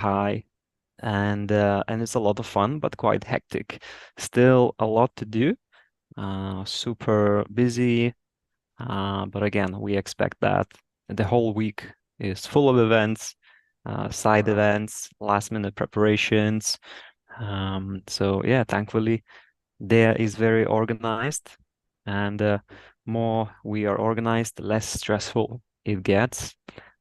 high, and it's a lot of fun, but quite hectic. Still a lot to do. Super busy. But again, we expect that the whole week is full of events, side events, last minute preparations. So yeah, thankfully there is very organized, and more we are organized, the less stressful it gets.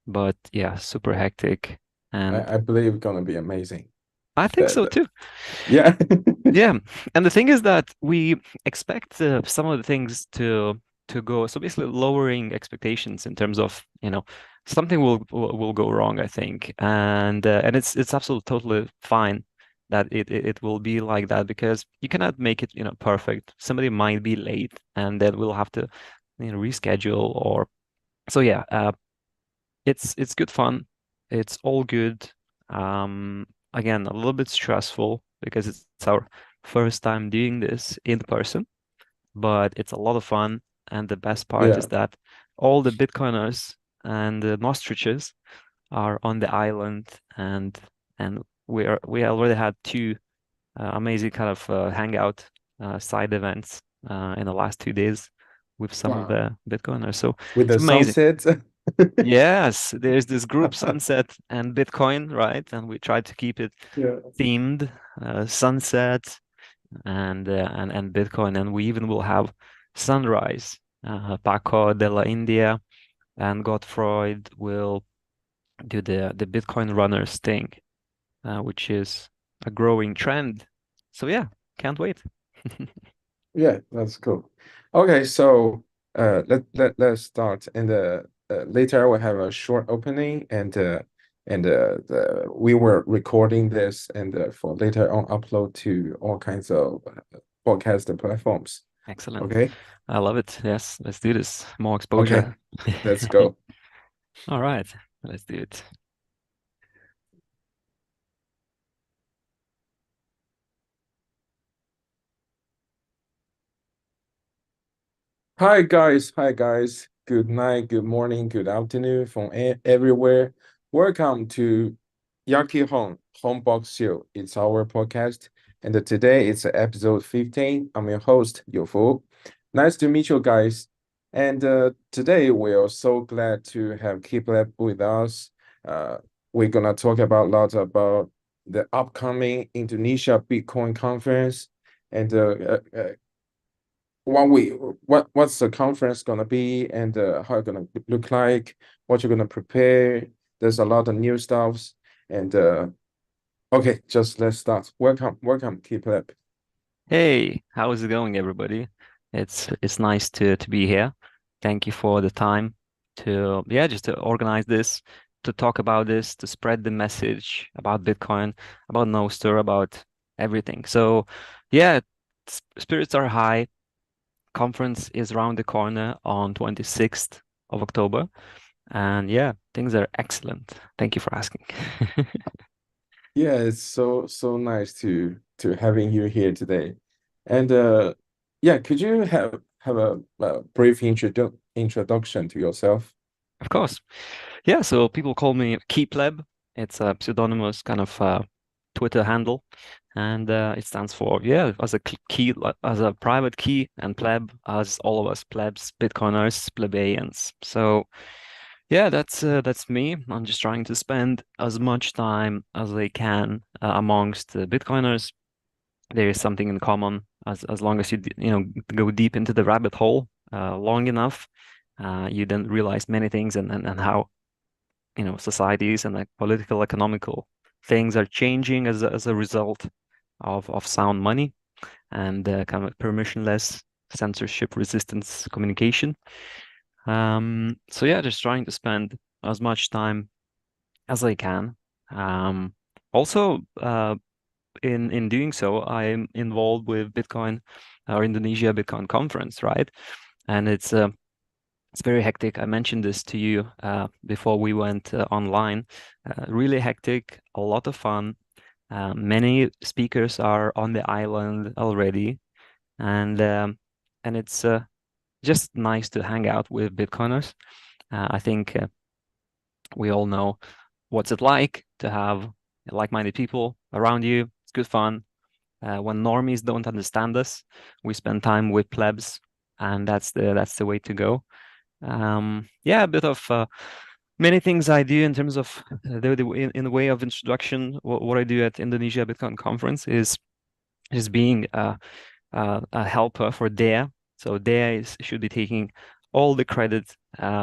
But yeah, super hectic, and I believe it's gonna be amazing. I think That, so too. yeah. Yeah, and the thing is that we expect some of the things to go. So basically, lowering expectations in terms of, something will go wrong, I think, and it's absolutely totally fine that it will be like that because you cannot make it, perfect. Somebody might be late, and then we'll have to, reschedule or so. Yeah, it's good fun. It's all good. Again, a little bit stressful because it's our first time doing this in person, but it's a lot of fun. And the best part is Yeah. that all the Bitcoiners and the Nostriches are on the island, and we already had two amazing kind of hangout side events in the last 2 days with some of Wow. the Bitcoiners. So With it's the amazing. sunset. Yes, there's this group Sunset and Bitcoin, right? And we try to keep it Yeah. themed, Sunset and Bitcoin, and we even will have Sunrise. Paco de la India and Gottfried will do the Bitcoin runners thing, which is a growing trend. So yeah, can't wait. Yeah, that's cool. Okay, so let's start. And later we'll have a short opening, we were recording this and for later on upload to all kinds of podcast platforms. Excellent. Okay. I love it. Yes, let's do this. More Okay, exposure. let's go. All right, let's do it. Hi guys, hi guys. Good night, good morning, good afternoon from everywhere. Welcome to YakiHonne Honne Boxshow. It's our podcast, and today it's episode 15. I'm your host, Yofu. Nice to meet you guys. And today we are so glad to have keypleb with us. Uh, we're gonna talk about a lot about the upcoming Indonesia Bitcoin Conference and what's the conference gonna be and how it gonna look like, what you're gonna prepare. There's a lot of new stuffs and okay, just let's start. Welcome, keep up. Hey, how is it going, everybody? It's nice to be here. Thank you for the time to just to organize this, to talk about this, to spread the message about Bitcoin, about Nostr, about everything. So yeah, spirits are high. Conference is around the corner on 26th of October. And yeah, things are excellent. Thank you for asking. Yeah, it's so nice to having you here today. And yeah, could you have a brief introduction to yourself? Of course. Yeah, so people call me keypleb. It's a pseudonymous kind of Twitter handle, and it stands for as a key, as a private key, and pleb as all of us plebs, Bitcoiners, plebeians. So yeah, that's me. I'm just trying to spend as much time as I can amongst the Bitcoiners. There is something in common as long as go deep into the rabbit hole long enough. You then realize many things and how societies and like political, economical things are changing as a result of sound money and kind of permissionless, censorship resistance communication. So yeah, just trying to spend as much time as I can. Also, in doing so, I'm involved with Bitcoin or Indonesia Bitcoin Conference, right? And it's very hectic. I mentioned this to you before we went online. Really hectic, a lot of fun. Many speakers are on the island already, and it's just nice to hang out with Bitcoiners. I think we all know what's it like to have like-minded people around you. It's good fun. When normies don't understand us, we spend time with plebs, and that's the way to go. Yeah, a bit of many things I do in terms of in the way of introduction. What I do at Indonesia Bitcoin Conference is being a helper for Dea. So Dea should be taking all the credit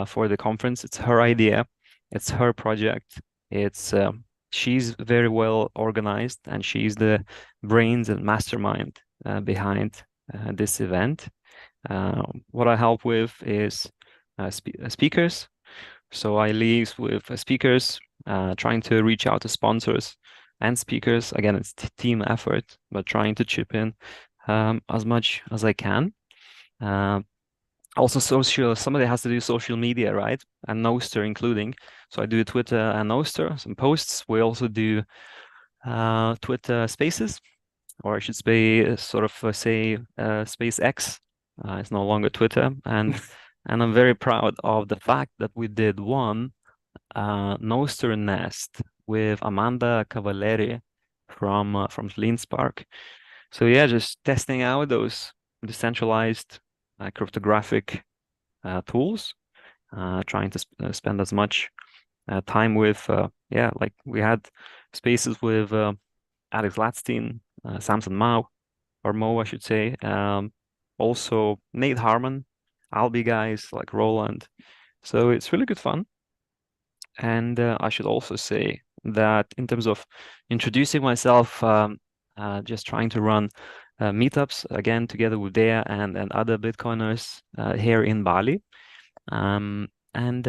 for the conference. It's her idea, it's her project. It's she's very well organized, and she's the brains and mastermind behind this event. What I help with is speakers. So I liaise with speakers, trying to reach out to sponsors and speakers. Again, it's team effort, but trying to chip in as much as I can. Uh, Also social, somebody has to do social media, right? And Noster including. So I do Twitter and Noster, some posts. We also do Twitter Spaces, or I should say, sort of say SpaceX. It's no longer Twitter, and I'm very proud of the fact that we did one Noster Nest with Amanda Cavalieri from Leanspark. So yeah, just testing out those decentralized cryptographic tools, trying to spend as much time with yeah, like we had spaces with Alex Latstein, Samson Mao, or Mo, I should say. Also Nate Harmon, Albi guys like Roland. So it's really good fun. And I should also say that in terms of introducing myself, just trying to run meetups again together with Dea and other Bitcoiners here in Bali. And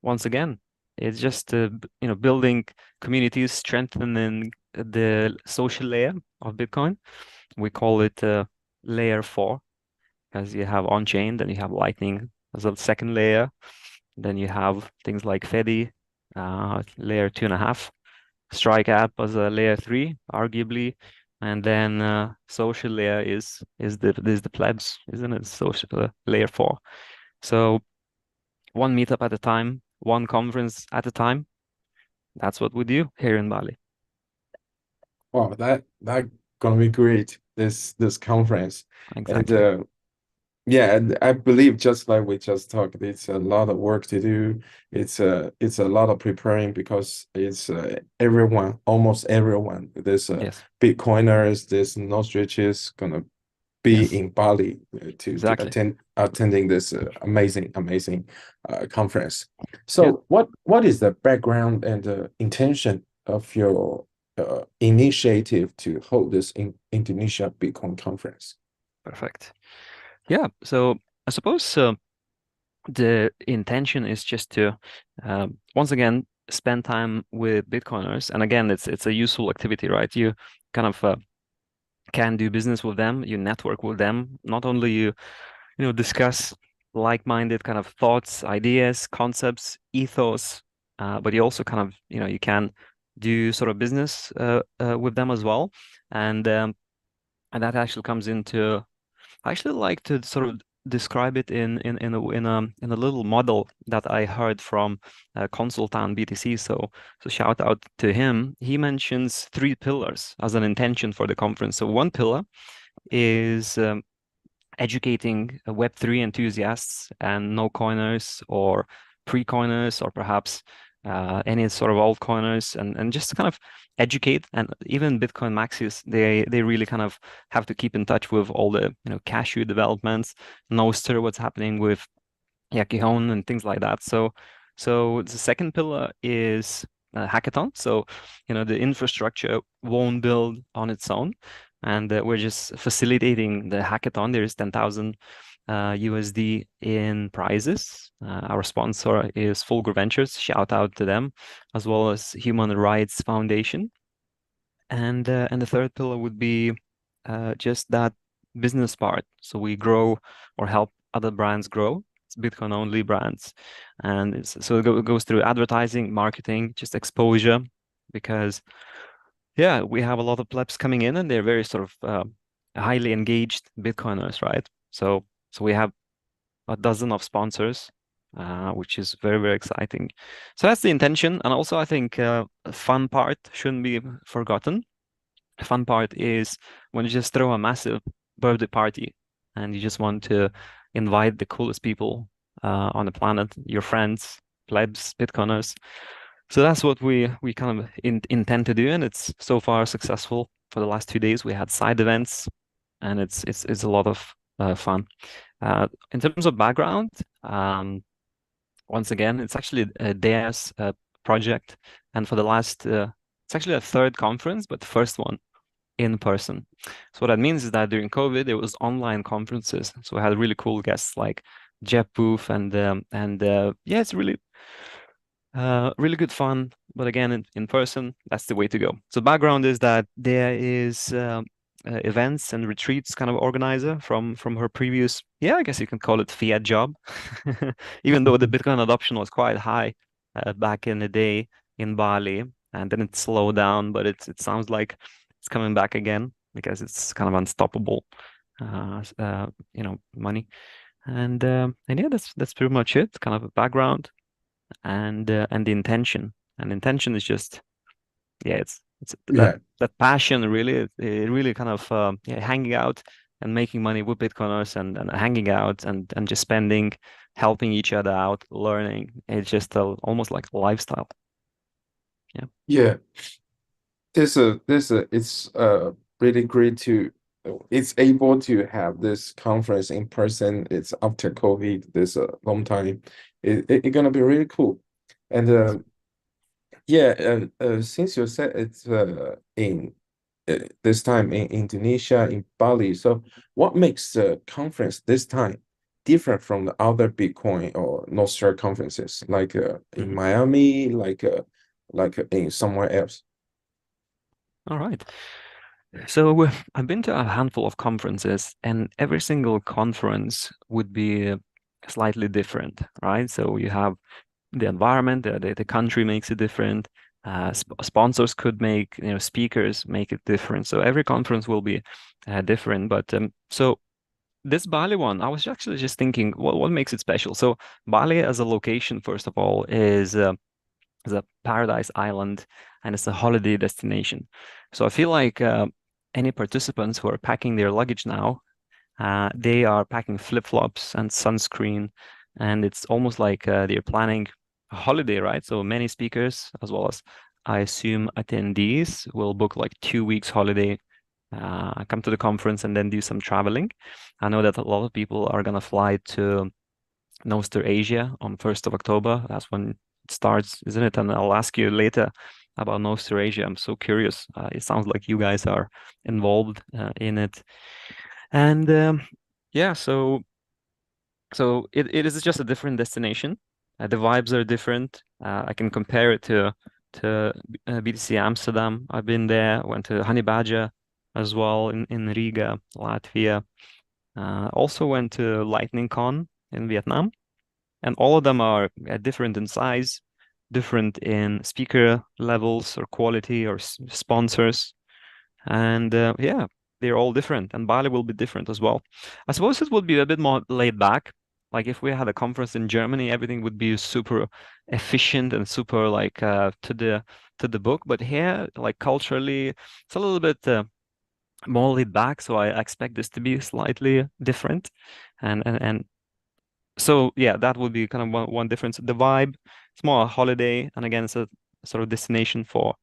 once again, it's just building communities, strengthening the social layer of Bitcoin. We call it layer 4, because you have on-chain, then you have Lightning as a second layer. Then you have things like Fedi, layer 2.5, Strike app as a layer 3, arguably, and then social layer is the plebs, isn't it? Social layer 4. So one meetup at a time, one conference at a time. That's what we do here in Bali. Wow, that gonna be great, this conference. And Exactly. yeah, and I believe just like we just talked, it's a lot of work to do. It's a lot of preparing because it's everyone, almost everyone, there's Yes. Bitcoiners, there's no stretches gonna be Yes. in Bali to Exactly. attending this amazing conference. Yeah. So what is the background and the intention of your initiative to hold this in Indonesia Bitcoin conference? Perfect. Yeah. So I suppose the intention is just to once again spend time with Bitcoiners, and again, it's a useful activity, right? You kind of can do business with them, you network with them. Not only you discuss like-minded kind of thoughts, ideas, concepts, ethos, but you also kind of you can do sort of business with them as well, and and that actually comes into I actually like to sort of describe it in a little model that I heard from Consultant BTC. So shout out to him. He mentions 3 pillars as an intention for the conference. So one pillar is educating Web3 enthusiasts and no coiners or pre-coiners, or perhaps any sort of altcoiners, and just kind of educate. And even Bitcoin maxis, they really kind of have to keep in touch with all the cashew developments, Noster, what's happening with YakiHonne and things like that. So the second pillar is hackathon. So the infrastructure won't build on its own, and we're just facilitating the hackathon. There is 10,000 USD in prizes. Our sponsor is Fulgur Ventures. Shout out to them, as well as Human Rights Foundation. And the third pillar would be just that business part. So we grow or help other brands grow. It's Bitcoin only brands, and it goes through advertising, marketing, just exposure, because yeah, we have a lot of plebs coming in, and they're very sort of highly engaged Bitcoiners, right? So we have a dozen of sponsors which is very, very exciting. So that's the intention. And also, I think a fun part shouldn't be forgotten. The fun part is when you just throw a massive birthday party and you just want to invite the coolest people on the planet, your friends, plebs, Bitcoiners. So that's what we kind of intend to do, and it's so far successful. For the last 2 days, we had side events, and it's a lot of fun. In terms of background, once again, it's actually a DS project, and for the last, it's actually a third conference, but the first one in person. So what that means is that during COVID, there was online conferences. So we had really cool guests like Jeff Booth and yeah, it's really good fun. But again, in person, that's the way to go. So background is that there is events and retreats kind of organizer from her previous, yeah, I guess you can call it fiat job, even though the Bitcoin adoption was quite high back in the day in Bali, and then it slowed down, but it sounds like it's coming back again because it's kind of unstoppable, money. And yeah, that's pretty much it. Kind of a background and the intention. And intention is just yeah, it's that Yeah, that passion really it really kind of yeah, hanging out and making money with Bitcoiners and hanging out and just spending, helping each other out, learning. It's just almost like a lifestyle. Yeah. yeah. It's really great to it's able to have this conference in person. It's after COVID, this a long time. It's gonna be really cool. And yeah, since you said it's in this time in Indonesia, in Bali, so what makes the conference this time different from the other Bitcoin or Nostra conferences, like in Mhm. Miami, like in somewhere else? All right. So I've been to a handful of conferences, and every single conference would be slightly different, right? So you have the environment, the country makes it different. Sponsors could make, speakers make it different. So every conference will be different. But so this Bali one, I was actually just thinking, what makes it special? So Bali as a location, first of all, is a paradise island and it's a holiday destination. So I feel like any participants who are packing their luggage now, they are packing flip-flops and sunscreen, and it's almost like they're planning a holiday, right? So many speakers, as well as I assume attendees, will book like 2 weeks holiday, come to the conference, and then do some traveling. I know that a lot of people are gonna fly to Noster Asia on 1st of October. That's when it starts, isn't it? And I'll ask you later about Noster Asia. I'm so curious. It sounds like you guys are involved in it. And yeah, so it is just a different destination. The vibes are different. I can compare it to BTC Amsterdam. I've been there. Went to Honey as well in Riga, Latvia. Also went to Lightning Con in Vietnam, and all of them are different in size, different in speaker levels or quality or sponsors. And yeah, they're all different, and Bali will be different as well. I suppose it would be a bit more laid back. Like if we had a conference in Germany, everything would be super efficient and super like to the book. But here, like culturally, it's a little bit more laid back. So I expect this to be slightly different. And so yeah, that would be kind of one difference. The vibe, it's more a holiday, and again, it's a sort of destination for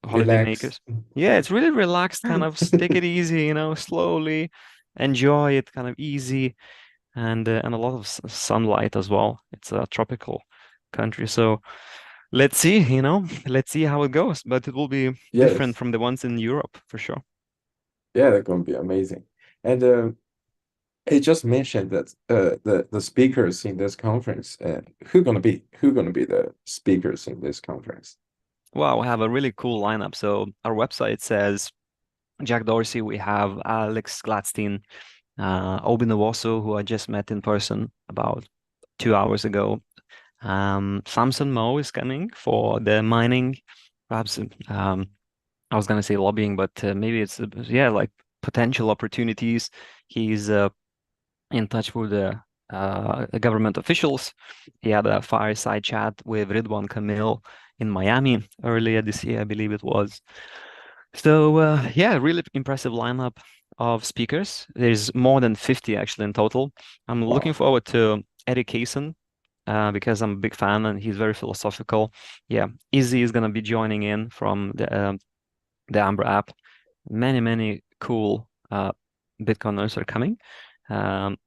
holiday Relax. makers. Yeah, it's really relaxed, kind of take it easy, slowly enjoy it, kind of easy, and a lot of sunlight as well. It's a tropical country, so let's see, let's see how it goes. But it will be different Yes. from the ones in Europe for sure. Yeah, that's gonna be amazing. And it just mentioned that the speakers in this conference, who gonna be the speakers in this conference? Wow, we have a really cool lineup. So our website says Jack Dorsey, we have Alex Gladstein, Obi Nwosu, who I just met in person about 2 hours ago. Samson Mo is coming for the mining, perhaps I was gonna say lobbying, but maybe it's yeah, like potential opportunities. He's in touch with the government officials. He had a fireside chat with Ridwan Kamil in Miami earlier this year, I believe it was. So yeah, really impressive lineup of speakers. There's more than 50 actually in total. I'm looking Wow. forward to Eddie Kaysen because I'm a big fan and he's very philosophical. Yeah, Izzy is gonna be joining in from the Amber app. Many cool Bitcoiners are coming. Um,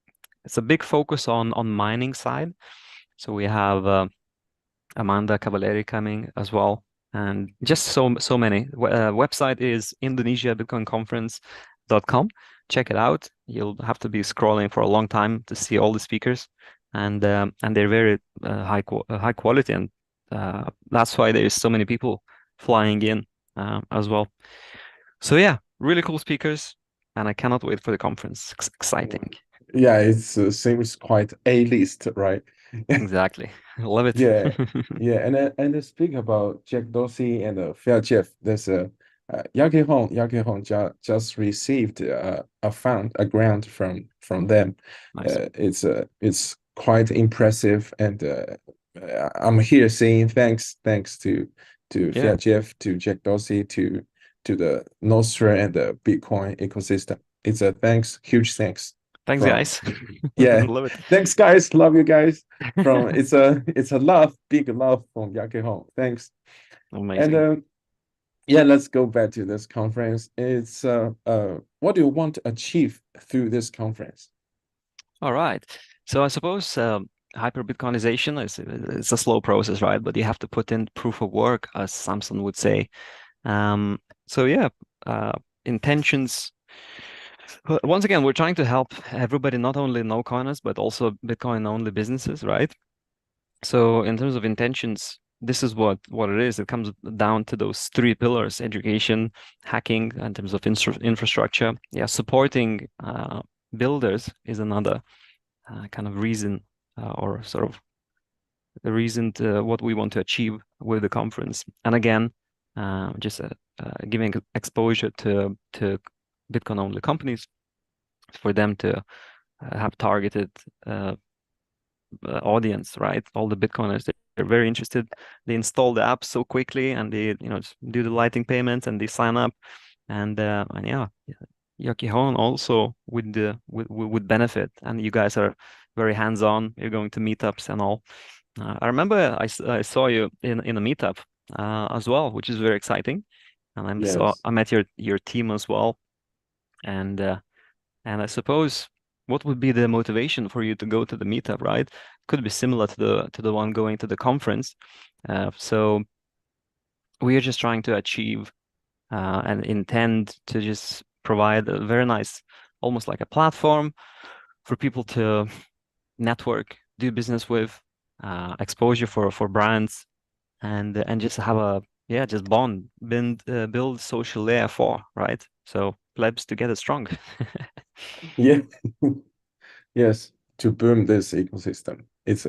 it's a big focus on mining side. So we have Amanda Cavalieri coming as well, and just so many. Website is Indonesia Bitcoin Conference.com. Check it out. You'll have to be scrolling for a long time to see all the speakers, and they're very high quality, and that's why there's so many people flying in as well. So yeah, really cool speakers, and I cannot wait for the conference. Exciting. Yeah, it seems quite A-list, right? Exactly. Love it. Yeah, yeah, and speak about Jack Dorsey and Fair Jeff. There's a YakiHonne just received a grant from them. Nice. It's quite impressive, and I'm here saying thanks to Yeah. Fair Jeff, to Jack Dorsey, to the Nostra and the Bitcoin ecosystem. It's a thanks, huge thanks Thanks, from guys. yeah. Love it. Thanks, guys. Love you guys. From it's a love, big love from YakiHonne. Thanks. And Amazing. yeah, let's go back to this conference. It's what do you want to achieve through this conference? All right. So I suppose hyper Bitcoinization is it's a slow process, right? But you have to put in proof of work, as Samson would say. So yeah, uh, intentions. Once again, we're trying to help everybody, not only no coiners, but also Bitcoin only businesses, right? So in terms of intentions, this is what it is. It comes down to those three pillars: education, hacking, in terms of infrastructure. Yeah, supporting builders is another kind of reason or sort of the reason to what we want to achieve with the conference. And again, just giving exposure to Bitcoin only companies for them to have targeted uh, audience, right? All the Bitcoiners, they're very interested. They install the app so quickly, and they, just do the lighting payments, and they sign up, and yeah, YakiHonne also would benefit. And you guys are very hands-on. You're going to meetups and all. I remember I saw you in a meetup as well, which is very exciting. And Yes. I met your team as well, and uh, and I suppose what would be the motivation for you to go to the meetup, right? Could be similar to the one going to the conference. So we are just trying to achieve and intend to just provide a very nice, almost like a platform for people to network, do business with, exposure for brands, and just have a yeah, just build social layer for, right? So plebs together strong. Yeah. Yes. To boom this ecosystem. It's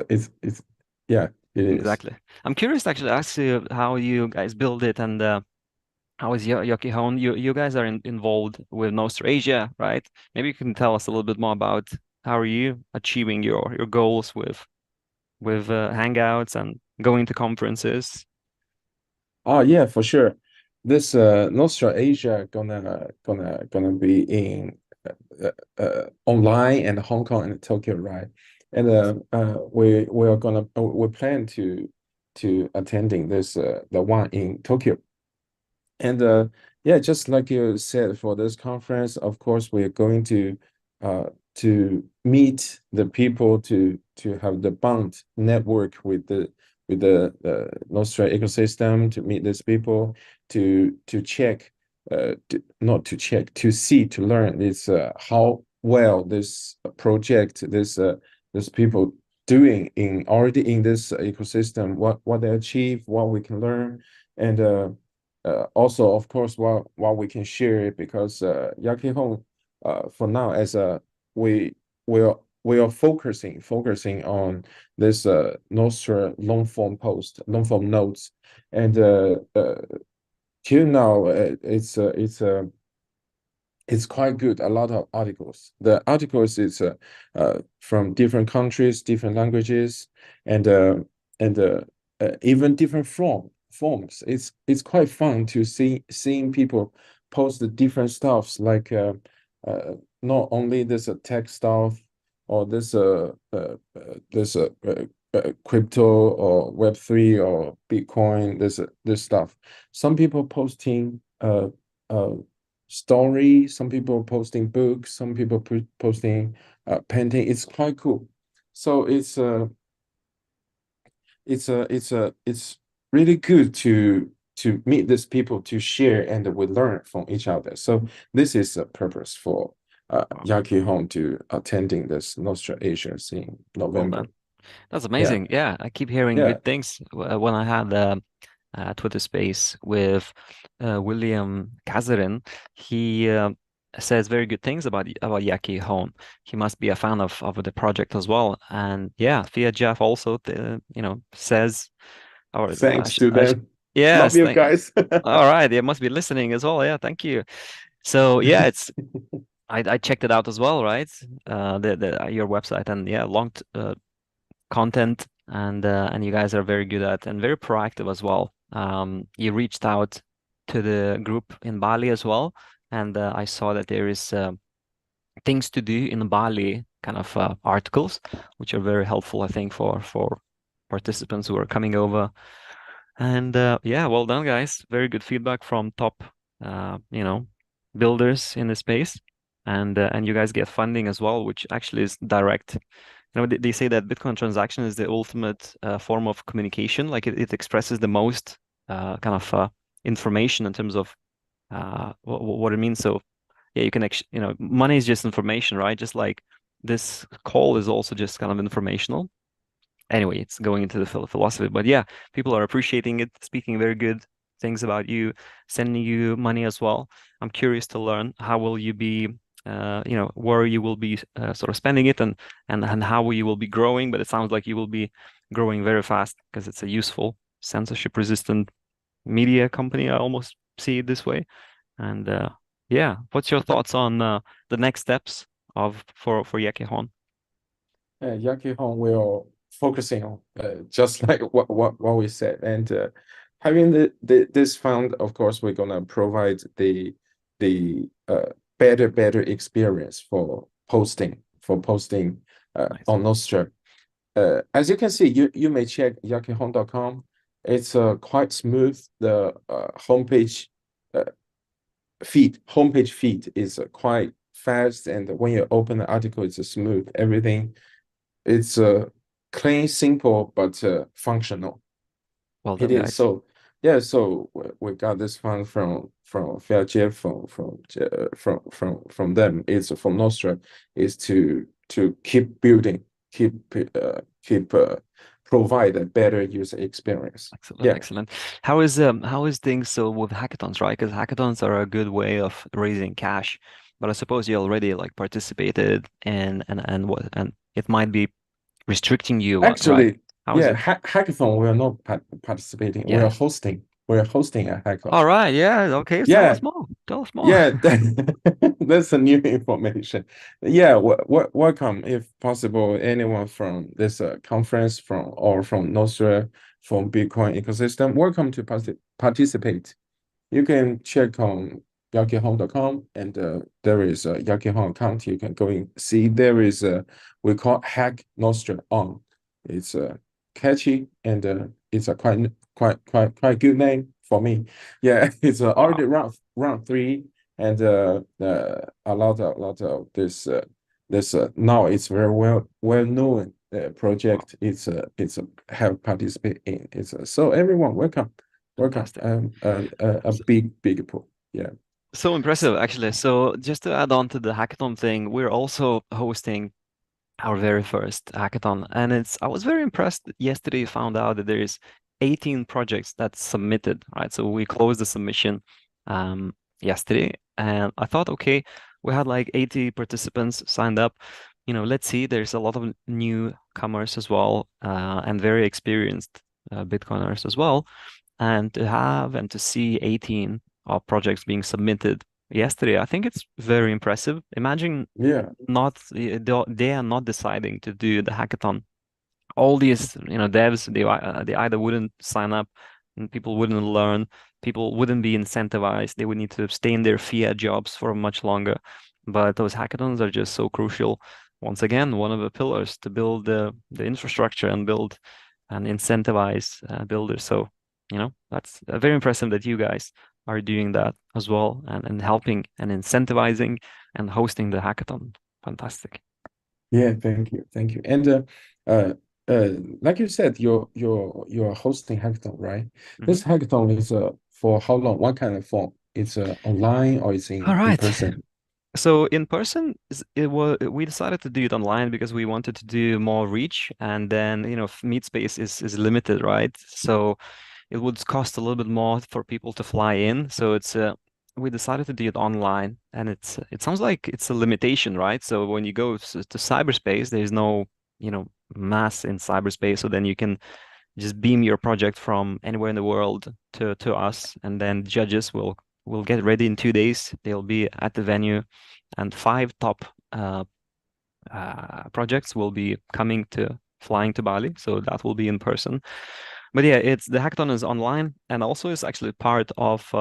yeah, it is. Exactly. I'm curious to actually ask you how you guys build it and how is YakiHonne? You guys are involved with Nostra Asia, right? Maybe you can tell us a little bit more about how are you achieving your goals with hangouts and going to conferences. Oh yeah, for sure. This Nostra Asia gonna be in online and Hong Kong and Tokyo, right? And we are gonna we plan to attending this the one in Tokyo. And yeah, just like you said, for this conference, of course, we're going uh, to meet the people to have the bond network with the Nostra ecosystem, to meet these people, to check, not to check, to see, to learn this how well this project, this people doing in already in this ecosystem, what they achieve, what we can learn, and also, of course, what we can share it because YakiHonne, for now, as a we are focusing on this Nostra long form notes, and till now, it's quite good. A lot of articles. The articles is from different countries, different languages, and and uh, even different forms. It's quite fun to seeing people post the different stuffs like not only this tech stuff or this crypto or Web3 or Bitcoin. This stuff. Some people posting uh story, some people posting books, some people posting painting. It's quite cool. So it's really good to meet these people to share and we learn from each other. So this is a purpose for Wow. YakiHonne to attending this Nostra Asia in Well November. done. That's Yeah, amazing. Yeah, I keep hearing yeah. good things. When I had Twitter space with William Kazarin, he says very good things about YakiHonne. He must be a fan of the project as well. And yeah, Thea Jeff also, says, or Thanks to them. Love yes, you guys. all right, they must be listening as well. Yeah, thank you. So yeah, I checked it out as well, right? The your website, and yeah, content, and you guys are very good at and very proactive as well. You reached out to the group in Bali as well, and I saw that there is things to do in Bali kind of articles, which are very helpful, I think, for participants who are coming over. And yeah, well done, guys. Very good feedback from top, you know, builders in the space, and you guys get funding as well, which actually is direct. You know, they say that Bitcoin transaction is the ultimate form of communication. Like it expresses the most kind of information in terms of what it means. So yeah, you can actually, money is just information, right? Just like this call is also just kind of informational. Anyway, it's going into the philosophy, but yeah, people are appreciating it, speaking very good things about you, sending you money as well. I'm curious to learn how will you be, where you will be sort of spending it, and how you will be growing. But it sounds like you will be growing very fast because it's a useful, censorship-resistant media company. I almost see it this way. And yeah, what's your thoughts on the next steps of for YakiHonne? Yakihon will focusing on just like what we said, and having this fund, of course, we're gonna provide the better experience for posting Nice. on Nostra. As you can see, you may check yakihon.com. It's quite smooth. The uh, homepage feed is quite fast, and when you open the article, it's smooth. Everything it's clean, simple, but functional. Well It done, is guys. so. Yeah, so we got this fund from Fairjeff from them. It's from Nostra. Is to keep building, keep provide a better user experience. Excellent, Yeah, excellent. How is things so with hackathons, right? Because hackathons are a good way of raising cash, but I suppose you already like participated and it might be restricting you, right? actually, How is yeah, it? hackathon. We are not participating. We are Yes. hosting. We are hosting a hackathon. All right. Yeah. Okay. Tell Yeah, us more. Tell us more. yeah, that's a new information. Yeah, welcome if possible. Anyone from this conference from Nostra from Bitcoin ecosystem, welcome to participate. You can check on yakihome.com and there is a YakiHonne account. You can go and see there is a we call Hack Nostra on. It's catchy and it's a quite good name for me. Yeah, it's already Wow. round three and a lot of this now it's very well known Wow. project. It's have participate in. It's so everyone welcome. Fantastic. A big pool. Yeah. So impressive, actually. So just to add on to the hackathon thing, we're also hosting our very first hackathon. And I was very impressed that yesterday found out that there is 18 projects that submitted, right? So we closed the submission yesterday and I thought, okay, we had like 80 participants signed up. Let's see, there's a lot of newcomers as well, and very experienced Bitcoiners as well. And to see 18 projects being submitted yesterday. I think it's very impressive. Imagine Yeah. not they are not deciding to do the hackathon. All these devs they either wouldn't sign up and people wouldn't learn, people wouldn't be incentivized, they would need to stay in their fiat jobs for much longer. But those hackathons are just so crucial. Once again, one of the pillars to build the infrastructure and build and incentivize builders. So that's very impressive that you guys are doing that as well, and helping and incentivizing and hosting the hackathon. Fantastic. Yeah, thank you. Thank you. And uh uh like you said, you're hosting hackathon, right? Mhm. This hackathon is for how long? What kind of form? It's online or it's All in right. person? So in person, it was we decided to do it online because we wanted to do more reach, and then meet space is limited, right? So it would cost a little bit more for people to fly in. So it's we decided to do it online, and it sounds like it's a limitation, right? So when you go to cyberspace, there's no mass in cyberspace, so then you can just beam your project from anywhere in the world to us, and then judges will get ready in 2 days. They'll be at the venue, and five top uh, projects will be coming to flying to Bali. So that will be in person. But yeah, it's the hackathon is online, and also is actually part of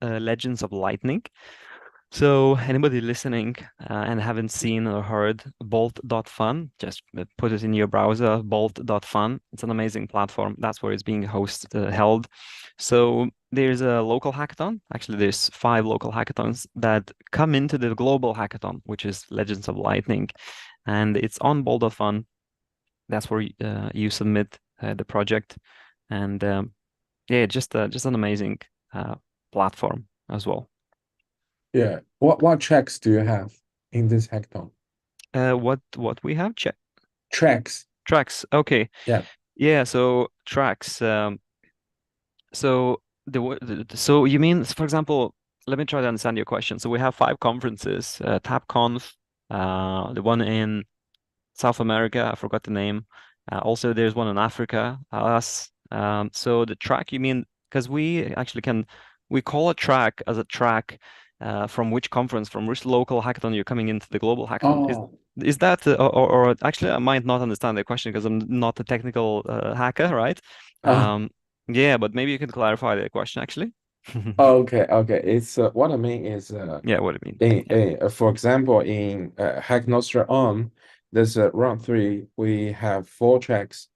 Legends of Lightning. So anybody listening and haven't seen or heard Bolt.fun, just put it in your browser, Bolt.fun. It's an amazing platform. That's where it's being held. So there's a local hackathon. Actually, there's 5 local hackathons that come into the global hackathon, which is Legends of Lightning. And it's on Bolt.fun. That's where you submit the project. And yeah, just an amazing uh, platform as well. Yeah. What tracks do you have in this hackathon? What we have? Check Tracks. tracks. Okay. Yeah. Yeah, so tracks. So so you mean, for example, let me try to understand your question. So we have 5 conferences, TapConf, the one in South America, I forgot the name. Also, there's one in Africa, us. So the track, you mean, because we actually we call a track as a track from which conference, from which local hackathon you're coming into the global hackathon. Oh. Is that, or actually, I might not understand the question because I'm not a technical hacker, right? Uh, Um, yeah, but maybe you can clarify the question actually. okay, okay. It's what I mean is Yeah, what do you mean? in Yeah, for example in Hack Nostra on there's round three we have 4 tracks.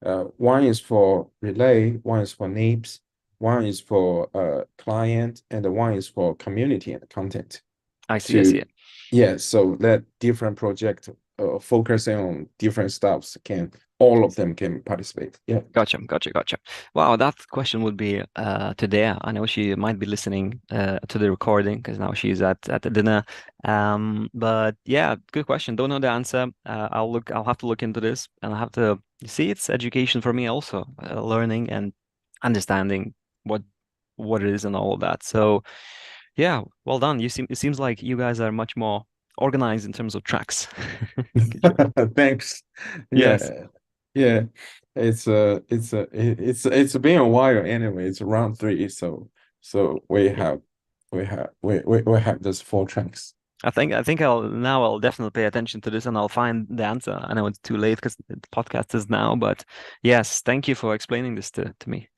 One is for relay, one is for NIPS, one is for client, and one is for community and content. I see, I see. To yeah, so that different project focusing on different stuffs can all of them can participate. Yeah. Gotcha, gotcha, gotcha. Wow, that question would be to Dea. I know she might be listening to the recording because now she's at the dinner. But yeah, good question. Don't know the answer. I'll have to look into this, and I'll have to see. It's education for me also, learning and understanding what what it is and all of that. So yeah, well done. It seems like you guys are much more organized in terms of tracks. Good job. Thanks. Yes. Yeah. Yeah. It's been a while anyway. It's round three, so we have those 4 tracks. I think I'll definitely pay attention to this and I'll find the answer. I know it's too late because the podcast is now, but yes, thank you for explaining this to me.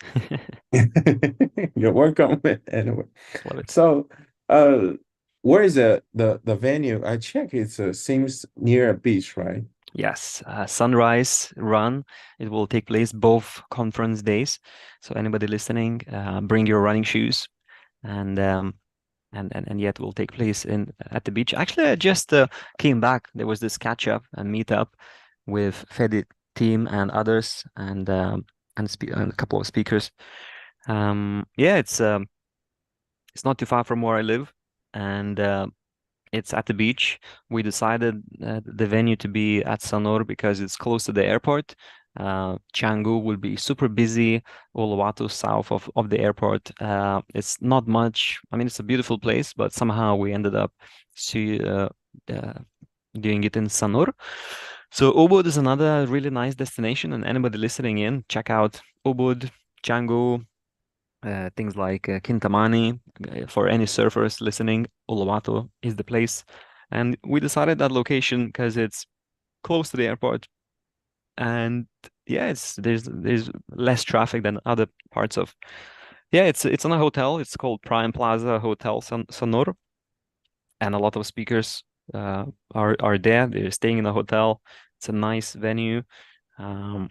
You're welcome anyway. Love it. So where is the venue? I check it seems near a beach, right? Yes, Sunrise Run. It will take place both conference days. So anybody listening, bring your running shoes, and and yet will take place in at the beach. Actually, I just came back. There was this catch up and meet up with Fedi team and others, and a couple of speakers. Yeah, it's not too far from where I live, and it's at the beach. We decided the venue to be at Sanur because it's close to the airport. Canggu will be super busy. Uluwatu south of the airport. It's not much. I mean, it's a beautiful place, but somehow we ended up see, uh, doing it in Sanur. So Ubud is another really nice destination, and anybody listening in, check out Ubud, Canggu. things like Kintamani. For any surfers listening, Uluwatu is the place. And we decided that location because it's close to the airport, and yeah, it's there's less traffic than other parts of. Yeah, it's on a hotel. It's called Prime Plaza Hotel Sonor, and a lot of speakers are there. They're staying in a hotel. It's a nice venue. Um,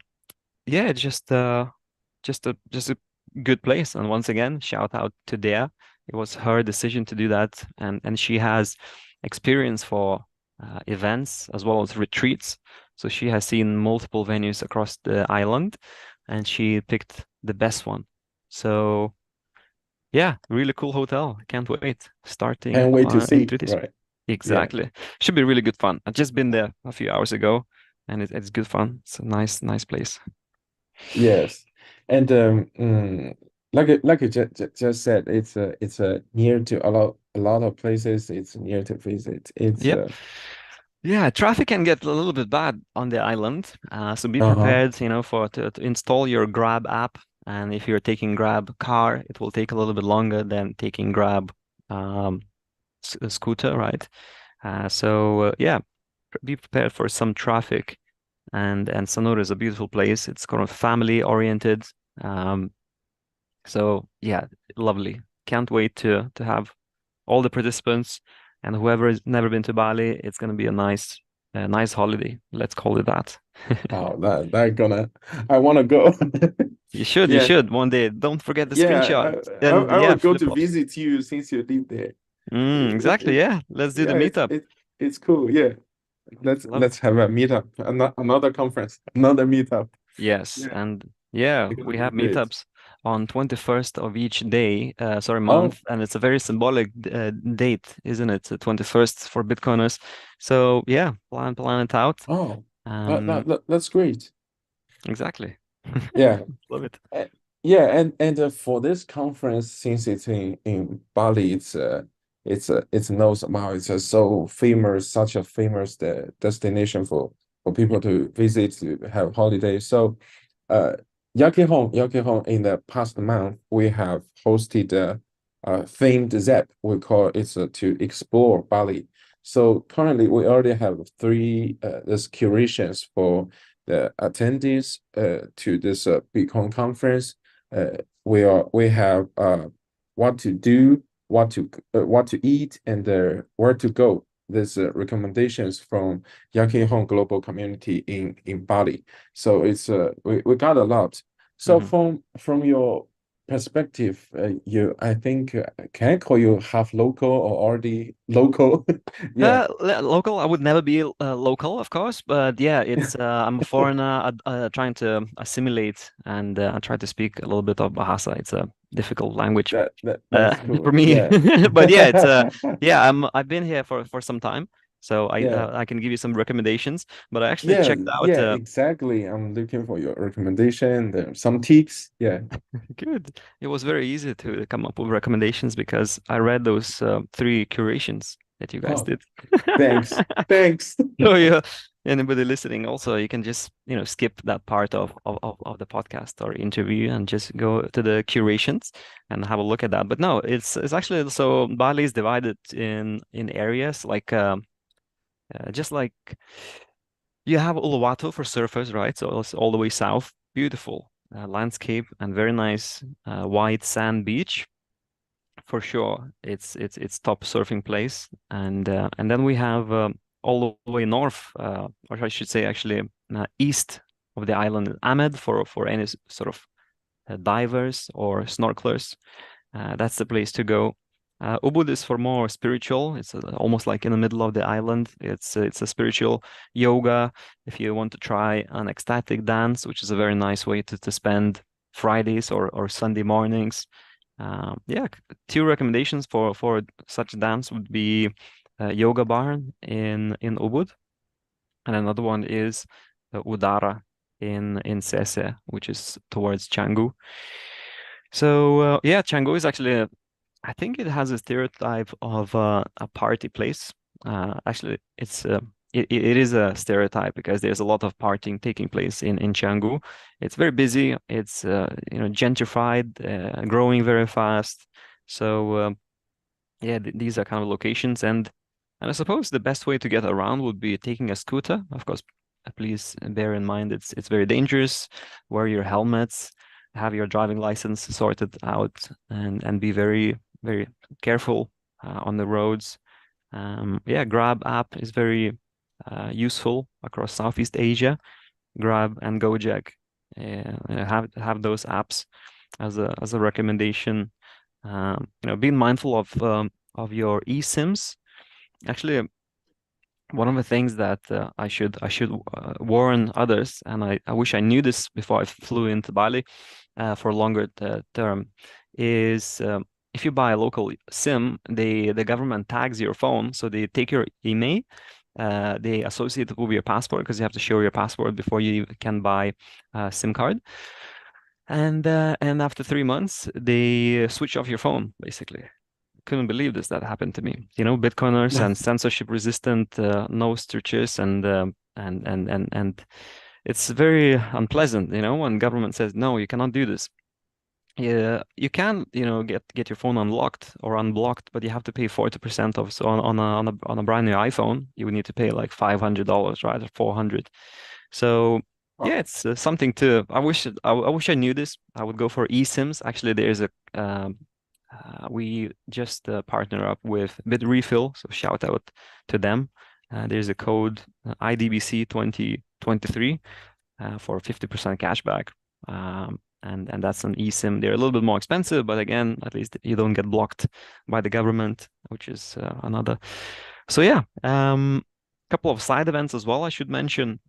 yeah, it's just a good place. And once again, shout out to Dea. It was her decision to do that, and she has experience for events as well as retreats. So she has seen multiple venues across the island, and she picked the best one. So yeah, really cool hotel. I can't wait. Starting And wait to in see, 3 days. right? Yeah. Exactly. Should be really good fun. I've just been there a few hours ago, and it's good fun. It's a nice place. Yes. And like you just said, it's near to a lot of places. It's near to visit. It's Yep. Yeah, traffic can get a little bit bad on the island. So be uh-huh. prepared, for to install your Grab app. And if you're taking Grab car, it will take a little bit longer than taking Grab um, scooter, right? So yeah, be prepared for some traffic. And Sonora is a beautiful place. It's kind of family oriented. Um, so yeah, lovely. Can't wait to have all the participants and whoever has never been to Bali. It's going to be a nice holiday. Let's call it that. Oh, that gonna I wanna go. You should, you Yeah. should one day. Don't forget the Yeah, screenshot. And I yeah, would go to flip-flops. visit you since you live there. Exactly. It Yeah. Let's do the yeah, meetup. it's cool. Yeah. Love Let's it. have a meetup, another conference, another meetup. Yes. Yeah, And yeah, it's gonna we be have great. meetups on 21st of each day, sorry, Oh, month. And it's a very symbolic date, isn't it? The 21st for Bitcoiners. So yeah, plan it out. oh, Um, that's great. exactly. Yeah. Love it. Uh, yeah, and for this conference, since it's in Bali, it's knows about it's a so famous, such a famous destination for people to visit to have holidays. So, uh, YakiHonne in the past month we have hosted a themed ZEP. We call it's to explore Bali. So currently we already have three this curations for the attendees to this Bitcoin conference. Uh, we have what to do, what to eat, and where to go. There's recommendations from YakiHonne global community in Bali. So we got a lot. So Mhm. from your perspective, you I think can I call you half local or already local? Yeah. Local, I would never be local, of course, but yeah, it's I'm a foreigner trying to assimilate and I try to speak a little bit of Bahasa. It's a difficult language That's for cool. me, Yeah. but yeah, it's yeah, I've been here for some time, so I Yeah. I can give you some recommendations. But I actually Yeah, checked out. yeah, exactly. I'm looking for your recommendation. Some tips. Yeah. Good. It was very easy to come up with recommendations because I read those three curations that you guys Oh, did. thanks. Thanks. So yeah, anybody listening also, you can just, skip that part of the podcast or interview and just go to the curations and have a look at that. But no, it's actually so Bali is divided in areas like just like you have Uluwatu for surfers, right? So it's all the way south, beautiful landscape and very nice white sand beach for sure. It's top surfing place, and then we have all the way north, or I should say actually east of the island, Ahmed for any sort of divers or snorkelers. That's the place to go. Ubud is for more spiritual. It's almost like in the middle of the island. It's a spiritual yoga. If you want to try an ecstatic dance, which is a very nice way to spend Fridays or Sunday mornings. Yeah, two recommendations for such dance would be Yoga Barn in Ubud, and another one is Udara in Sese, which is towards Canggu. So yeah, Canggu is actually I think it has a stereotype of a party place. Actually, it's it is a stereotype because there's a lot of partying taking place in Canggu. It's very busy. It's gentrified, growing very fast. So yeah, th these are kind of locations, and I suppose the best way to get around would be taking a scooter. Of course, please bear in mind it's very dangerous. Wear your helmets, have your driving license sorted out, and be very careful on the roads. Yeah, Grab app is very useful across Southeast Asia. Grab and Gojek have those apps as a recommendation. Being mindful of your eSIMs. Actually, one of the things that I should warn others, and I wish I knew this before I flew into Bali for a longer term, is if you buy a local SIM, the government tags your phone, so they take your email, they associate it with your passport because you have to show your passport before you can buy a SIM card, and after 3 months they switch off your phone basically. Couldn't believe this that happened to me. Bitcoiners and censorship resistant nose searches and it's very unpleasant, when government says no, you cannot do this. Yeah, you can, get your phone unlocked or unblocked, but you have to pay 40% of. So on a brand new iPhone, you would need to pay like $500, right, or 400. So yeah, Wow. it's something to. I wish I knew this. I would go for eSIMs. Actually, we just partner up with Bitrefill, so shout out to them. There's a code IDBC 2023 for 50% cashback. And that's an eSIM. They're a little bit more expensive, but again, at least you don't get blocked by the government, which is another. So yeah, couple of side events as well I should mention.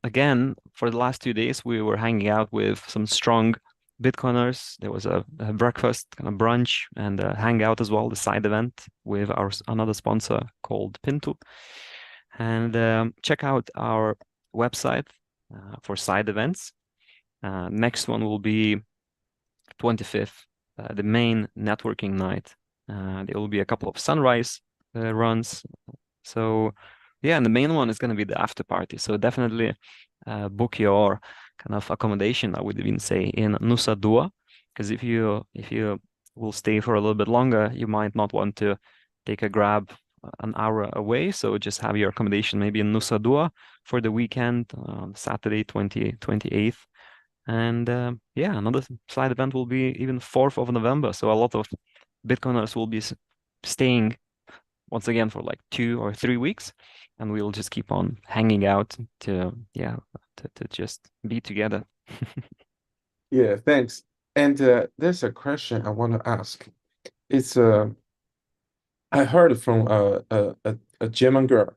Again, for the last 2 days, we were hanging out with some strong Bitcoiners. There was a breakfast, kind of brunch, and a hangout as well, the side event with our another sponsor called Pintu. And check out our website for side events. Next one will be 25th, the main networking night. There will be a couple of sunrise runs. So yeah, and the main one is going to be the after party. So definitely book your kind of accommodation, I would even say, in Nusa Dua, because if you will stay for a little bit longer, you might not want to take a grab an hour away. So just have your accommodation maybe in Nusa Dua for the weekend, Saturday 28th. And yeah, another side event will be even 4th of November. So a lot of Bitcoiners will be staying once again for like 2 or 3 weeks, and we'll just keep on hanging out to just be together. Yeah, thanks. And there's a question I want to ask. It's I heard from a German girl.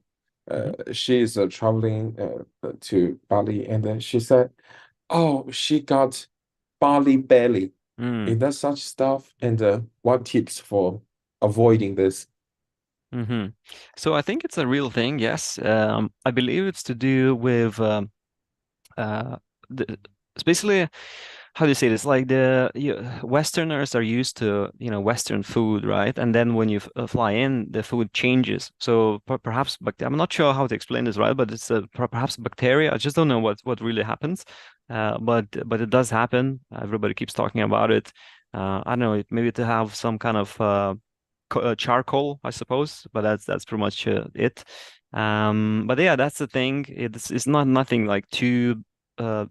Mhm. She is traveling to Bali, and she said, "Oh, she got Bali belly." Mm. Is that such stuff? And what tips for avoiding this? hmm So I think it's a real thing, yes. I believe it's to do with uh, it's basically, how do you say this? Like Westerners are used to, Western food, right? And then when you fly in, the food changes. So perhaps, I'm not sure how to explain this, right? But it's perhaps bacteria. I just don't know what really happens. But it does happen. Everybody keeps talking about it. I don't know, maybe to have some kind of charcoal, I suppose, but that's pretty much it. But yeah, that's the thing. It's not nothing like too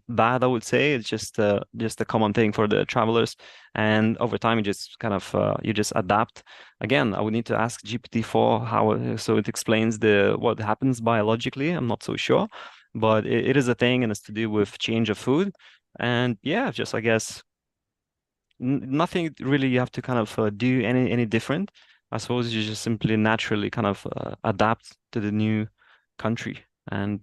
bad, I would say. It's just a common thing for the travelers, and over time, you just kind of you just adapt. Again, I would need to ask GPT-4 how so it explains the what happens biologically. I'm not so sure, but it is a thing, and it's to do with change of food. And yeah, just I guess nothing really you have to kind of do any different. I suppose you just simply naturally kind of adapt to the new country, and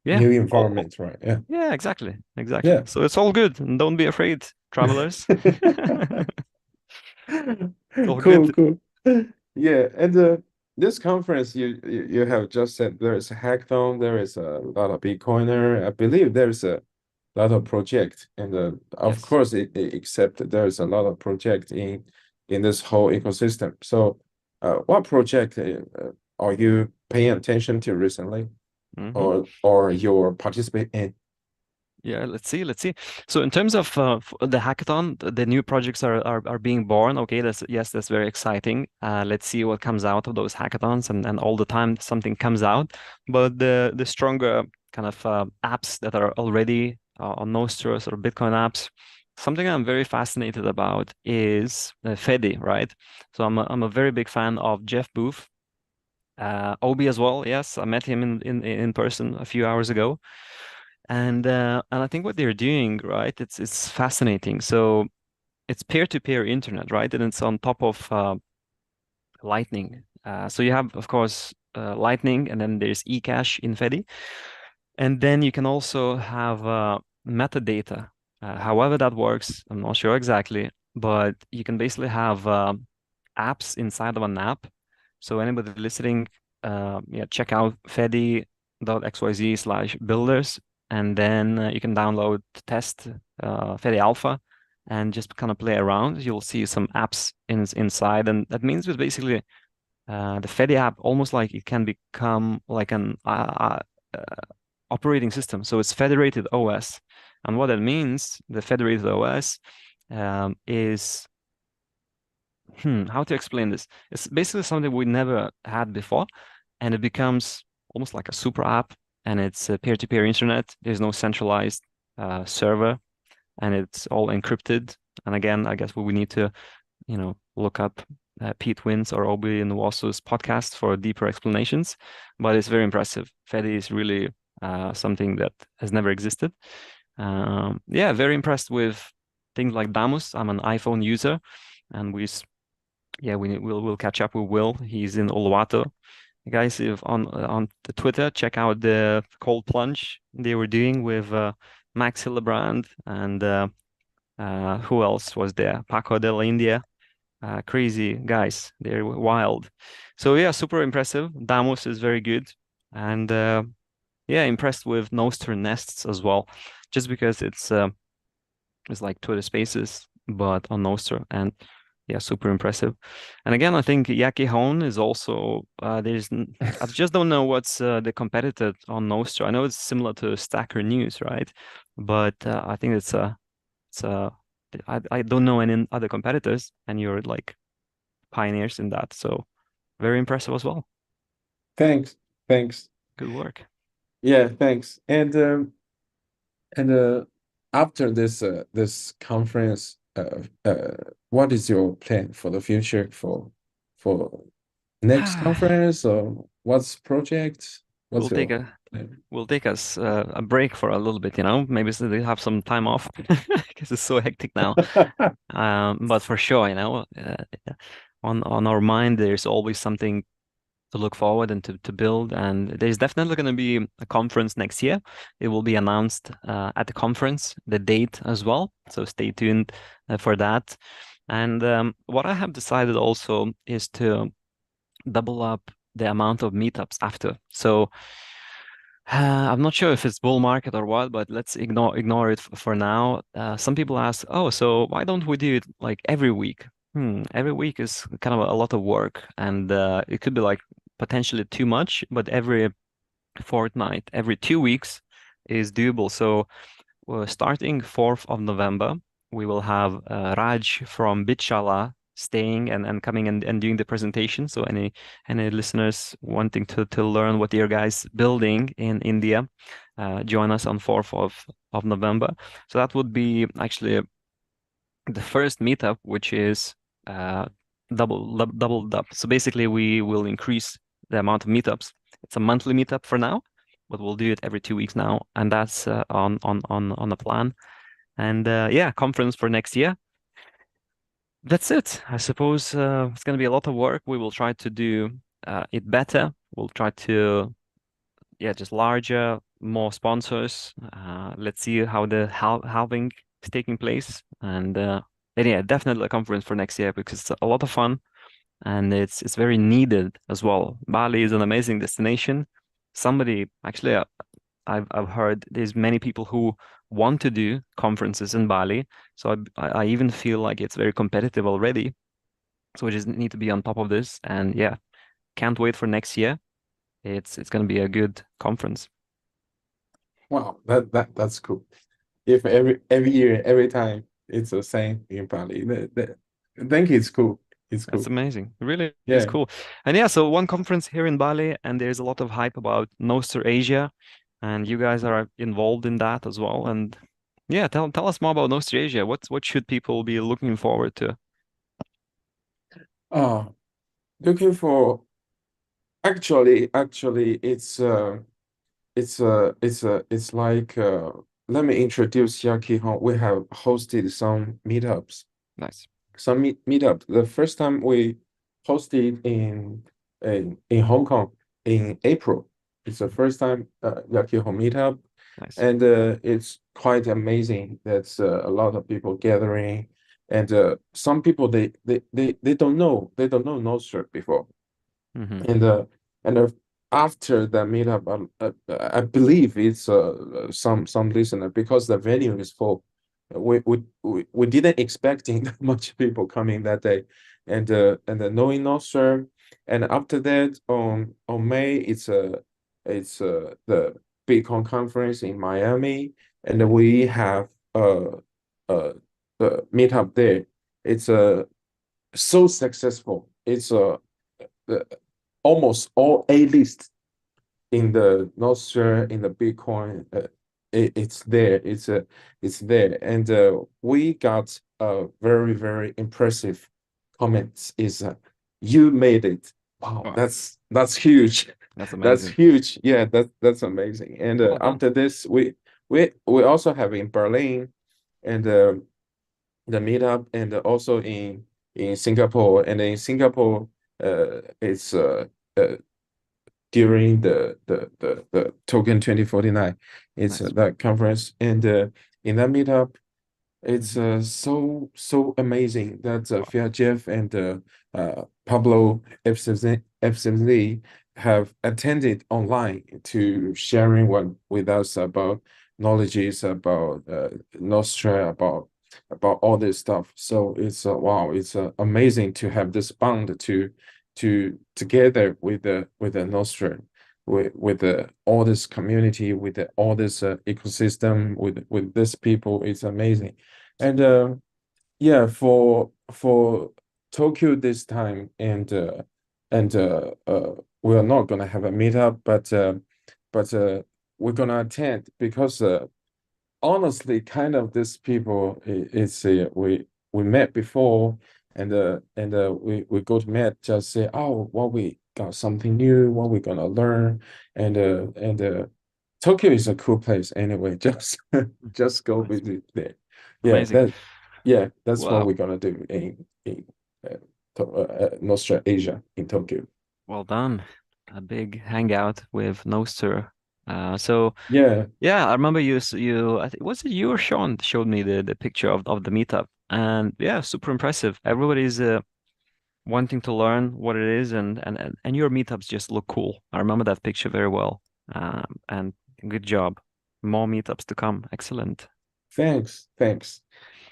yeah, New oh, environment, right? Yeah. yeah, exactly. Yeah. So it's all good, and don't be afraid, travelers. It's all Cool, good. cool. Yeah, and this conference you have just said there is a hackathon, there is a lot of Bitcoiner. I believe there's a lot of project, and of Yes. course, except there's a lot of project in this whole ecosystem. So, what project are you paying attention to recently, Hmm. or you're participate in? Yeah, let's see. So in terms of the hackathon, the new projects are being born. Okay, that's very exciting. Let's see what comes out of those hackathons, and all the time something comes out. But the stronger kind of apps that are already on Nostros or Bitcoin apps, something I'm very fascinated about is Fedi, right? So I'm a very big fan of Jeff Booth, Obi as well. Yes, I met him in person a few hours ago. And I think what they're doing, right, it's fascinating. So it's peer-to-peer internet, right? And it's on top of Lightning. So you have, of course, Lightning, and then there's eCash in Fedi. And then you can also have metadata. However that works, I'm not sure exactly, but you can basically have apps inside of an app. So anybody listening, yeah, check out fedi.xyz/builders, and then you can download test Fedi Alpha and just kind of play around. You'll see some apps inside, and that means with basically the Fedi app, almost like it can become like an operating system. So it's federated OS. And what that means, the federated OS, is, how to explain this? It's basically something we never had before, and it becomes almost like a super app, and it's a peer-to-peer internet. There's no centralized server, and it's all encrypted. And again, I guess we need to, look up Pete Wins or Obi Nwasu's podcast for deeper explanations. But it's very impressive. Fedi is really something that has never existed. Yeah, very impressed with things like Damus. I'm an iPhone user, and yeah, we'll catch up with Will. He's in Uluwatu. Guys, if on the Twitter, check out the cold plunge they were doing with Max Hillebrand and who else was there? Paco de la India. Crazy guys. They're wild. So yeah, super impressive. Damus is very good. And yeah, impressed with Noster Nests as well, just because it's like Twitter Spaces, but on Noster, and yeah, super impressive. And again, I think YakiHonne is also I just don't know what's the competitor on Noster. I know it's similar to Stacker News, right? But I think it's I don't know any other competitors, and you're like pioneers in that. So very impressive as well. Thanks, thanks. Good work. Yeah, thanks. And after this conference, what is your plan for the future for next conference, or what's project? We'll What's take your a plan? we'll take us a break for a little bit, maybe so they have some time off because it's so hectic now. But for sure, on our mind, there's always something to look forward and to build. And there's definitely going to be a conference next year. It will be announced at the conference, the date as well. So stay tuned for that. And what I have decided also is to double up the amount of meetups after. So I'm not sure if it's bull market or what, but let's ignore it for now. Some people ask, oh, so why don't we do it like every week? Every week is kind of a lot of work, and it could be like potentially too much, but every fortnight, every 2 weeks is doable. So starting 4th of November, we will have Raj from Bitshala staying and coming and doing the presentation. So any listeners wanting to learn what your guys building in India, join us on 4th of November. So that would be actually the first meetup, which is uh, doubled up. So basically, we will increase the amount of meetups. It's a monthly meetup for now, but we'll do it every 2 weeks now, and that's on the plan. And yeah, conference for next year. That's it. I suppose it's going to be a lot of work. We will try to do it better. We'll try to, yeah, just larger, more sponsors. Let's see how the halving is taking place. And yeah, definitely a conference for next year because it's a lot of fun and it's very needed as well. Bali is an amazing destination. Somebody actually, I've heard there's many people who want to do conferences in Bali. So I even feel like it's very competitive already. So we just need to be on top of this. And yeah, can't wait for next year. it's going to be a good conference. Wow, that's cool. If every year, every time it's the same in Bali, I think it's cool. It's That's cool. amazing. It really is Yeah. cool. And yeah, so one conference here in Bali, and there's a lot of hype about Nostr Asia, and you guys are involved in that as well. And yeah, tell us more about Nostr Asia. What should people be looking forward to? Uh, looking for actually it's like let me introduce YakiHonne. We have hosted some meetups. Nice. Some meetup. The first time we hosted in Hong Kong in April. It's the first time YakiHonne meetup, Nice. and it's quite amazing. That's a lot of people gathering, and some people they don't know Nostr before, Hmm. and after the meetup, I believe it's some listener because the venue is full. We didn't expecting that much people coming that day, and knowing Nostr, and after that on May it's the Bitcoin conference in Miami, and we have uh the meetup there. It's so successful. It's the almost all A list in the Nostra in the Bitcoin. It's there. It's there, and we got very impressive comments. Is you made it? Wow, Wow, that's huge. that's That's amazing. huge. Yeah, that's amazing. And Well done. after this, we also have in Berlin, and the meetup, and also in Singapore. And in Singapore, it's uh, during the Token 2049. It's Nice. that conference, and in that meetup, it's Hmm. so amazing that Wow. Jeff and Pablo FCZ have attended online to sharing one with us about knowledges about Nostra, about all this stuff. So it's wow, it's amazing to have this bond to together with the Nostra, with the all this community, with all this ecosystem, with this people. It's amazing. And yeah, for Tokyo this time, and we are not gonna have a meetup, but we're gonna attend because honestly, kind of this people it's we met before, and we go to meet, just say, oh, what we got something new, what we gonna learn, and Tokyo is a cool place anyway. Just go Nice. visit there. Yeah, Amazing. that's what Wow. we're gonna do in uh, Nostra Asia in Tokyo. Well done. A big hangout with Nostr. So Yeah, yeah, I remember you I think was it you or Sean showed me the picture of the meetup. And yeah, super impressive. Everybody's wanting to learn what it is, and your meetups just look cool. I remember that picture very well. And good job. More meetups to come. Excellent. thanks.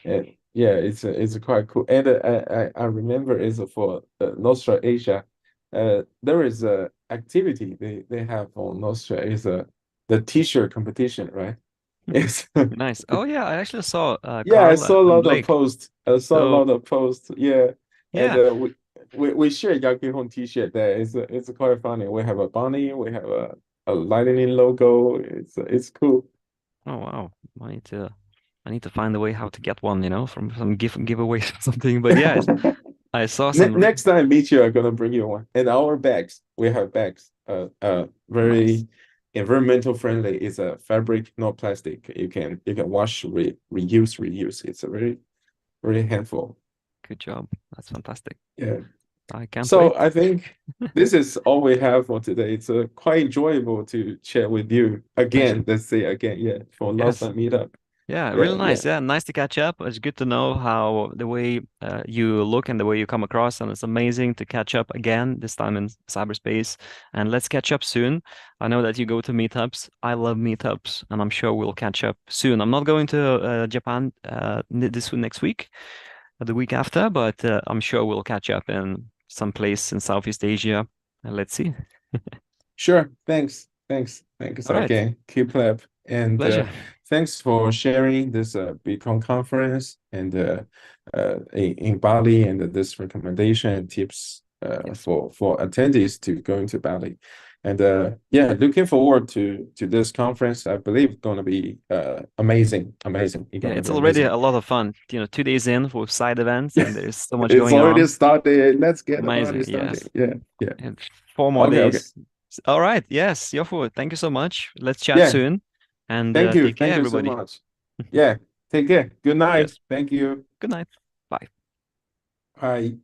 And yeah, it's quite cool. And I remember is for Nostra Asia, there is a activity they have on Nostra is the t-shirt competition, right? It's Nice. Oh yeah, I actually saw yeah, I Carla saw a and lot of Blake. posts. I saw a So lot of posts. Yeah, and yeah. we share YakiHonne t-shirt there. It's quite funny. We have a bunny. We have a lightning logo. It's cool. Oh wow. I need to find a way how to get one, from some giveaways or something. But yeah, I saw some Next time I meet you, I'm gonna bring you one. And our bags, we have bags. nice. Very environmental friendly. It's a fabric, not plastic. You can wash, reuse. It's a very handful. Good job. That's fantastic. Yeah. I can't So wait. I think this is all we have for today. It's quite enjoyable to chat with you Pleasure. again. Let's say again, yeah, for last Yes. time meetup. Yeah, Yeah, really yeah. nice. Yeah, nice to catch up. It's good to know how the way you look and the way you come across, and it's amazing to catch up again, this time in cyberspace. And let's catch up soon. I know that you go to meetups. I love meetups, and I'm sure we'll catch up soon. I'm not going to Japan this next week, the week after, but I'm sure we'll catch up in some place in Southeast Asia. And let's see. Sure. Thanks All right. again, keypleb, and Pleasure. thanks for sharing this Bitcoin conference and in Bali and this recommendation and tips Yes. for attendees to going to Bali. And yeah, looking forward to this conference. I believe going to be amazing, amazing. It's Yeah, going to it's be already amazing. a lot of fun. 2 days in with side events, and there's so much It's going already on. started. Let's get the party Amazing. started. Yes. Yeah, yeah. And 4 more Okay, okay. days. All right. Yes, Yofu, thank you so much. Let's chat Yeah. soon. And Thank you. take care, Thank you so everybody. much. Yeah. Take care. Good night. Yes. Thank you. Good night. Bye. Bye.